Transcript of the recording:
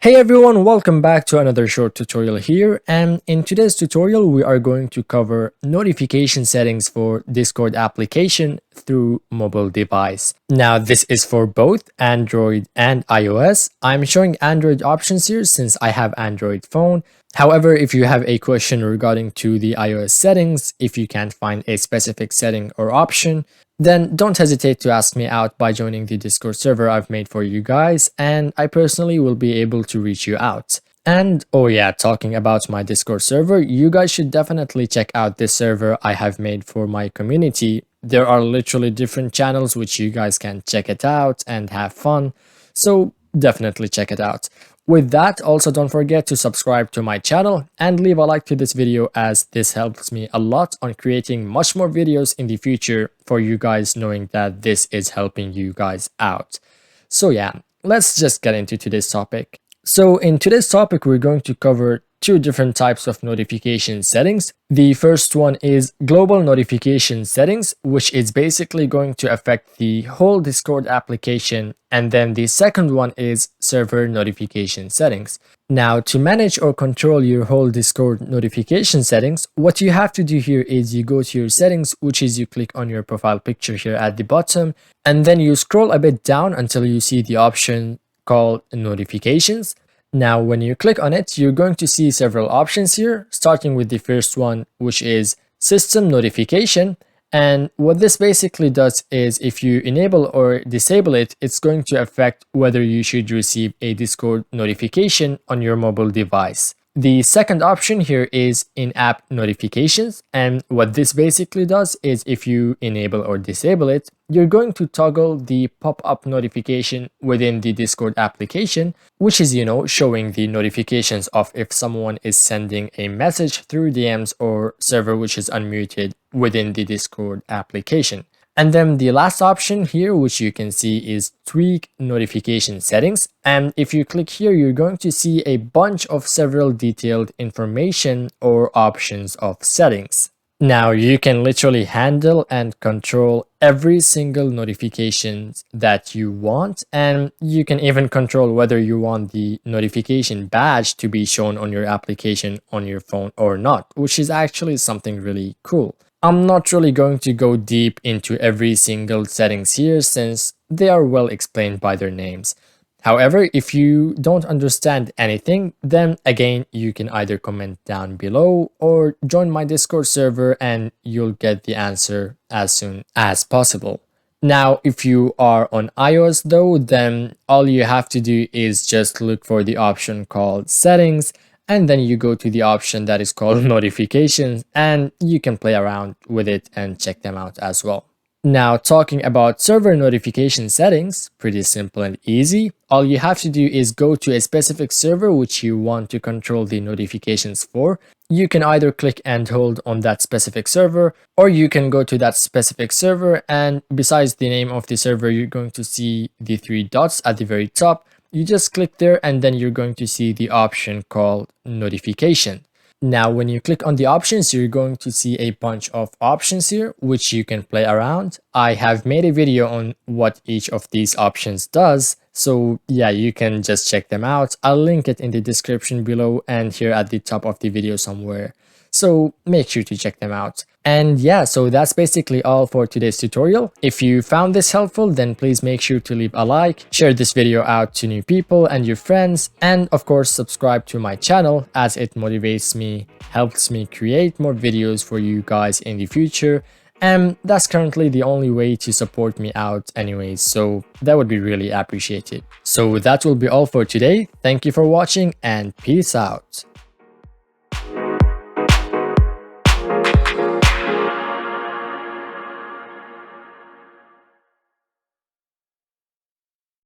Hey everyone, welcome back to another short tutorial here, and in today's tutorial we are going to cover notification settings for Discord application through mobile device. Now this is for both Android and iOS. I'm showing Android options here since I have Android phone. However, if you have a question regarding to the iOS settings, if you can't find a specific setting or option, then don't hesitate to ask me out by joining the Discord server I've made for you guys, and I personally will be able to reach you out. And oh yeah, talking about my Discord server, you guys should definitely check out this server I have made for my community. There are literally different channels which you guys can check it out and have fun, so definitely check it out. With that, also don't forget to subscribe to my channel and leave a like to this video, as this helps me a lot on creating much more videos in the future for you guys, knowing that this is helping you guys out. So yeah, let's just get into today's topic. So in today's topic, we're going to cover two different types of notification settings. The first one is global notification settings, which is basically going to affect the whole Discord application. And then the second one is server notification settings. Now, to manage or control your whole Discord notification settings, what you have to do here is you go to your settings, which is you click on your profile picture here at the bottom, and then you scroll a bit down until you see the option called notifications. Now, when you click on it, you're going to see several options here, starting with the first one, which is system notification. And what this basically does is if you enable or disable it, it's going to affect whether you should receive a Discord notification on your mobile device. The second option here is in-app notifications, and what this basically does is if you enable or disable it, you're going to toggle the pop-up notification within the Discord application, which is, showing the notifications of if someone is sending a message through DMs or server which is unmuted within the Discord application. And then the last option here, which you can see, is tweak notification settings. And if you click here, you're going to see a bunch of several detailed information or options of settings. Now you can literally handle and control every single notification that you want, and you can even control whether you want the notification badge to be shown on your application on your phone or not, which is actually something really cool. I'm not really going to go deep into every single settings here since they are well explained by their names. However, if you don't understand anything, then again, you can either comment down below or join my Discord server and you'll get the answer as soon as possible. Now, if you are on iOS though, then all you have to do is just look for the option called settings, and then you go to the option that is called notifications, and you can play around with it and check them out as well. Now, talking about server notification settings, pretty simple and easy. All you have to do is go to a specific server which you want to control the notifications for. You can either click and hold on that specific server, or you can go to that specific server, and besides the name of the server, you're going to see the three dots at the very top. You just click there and then you're going to see the option called notification. Now, when you click on the options, you're going to see a bunch of options here, which you can play around. I have made a video on what each of these options does. So yeah, you can just check them out. I'll link it in the description below and here at the top of the video somewhere. So make sure to check them out. And yeah, so that's basically all for today's tutorial. If you found this helpful, then please make sure to leave a like, share this video out to new people and your friends, and of course subscribe to my channel, as it motivates me, helps me create more videos for you guys in the future. And that's currently the only way to support me out anyways, so that would be really appreciated. So that will be all for today. Thank you for watching and peace out.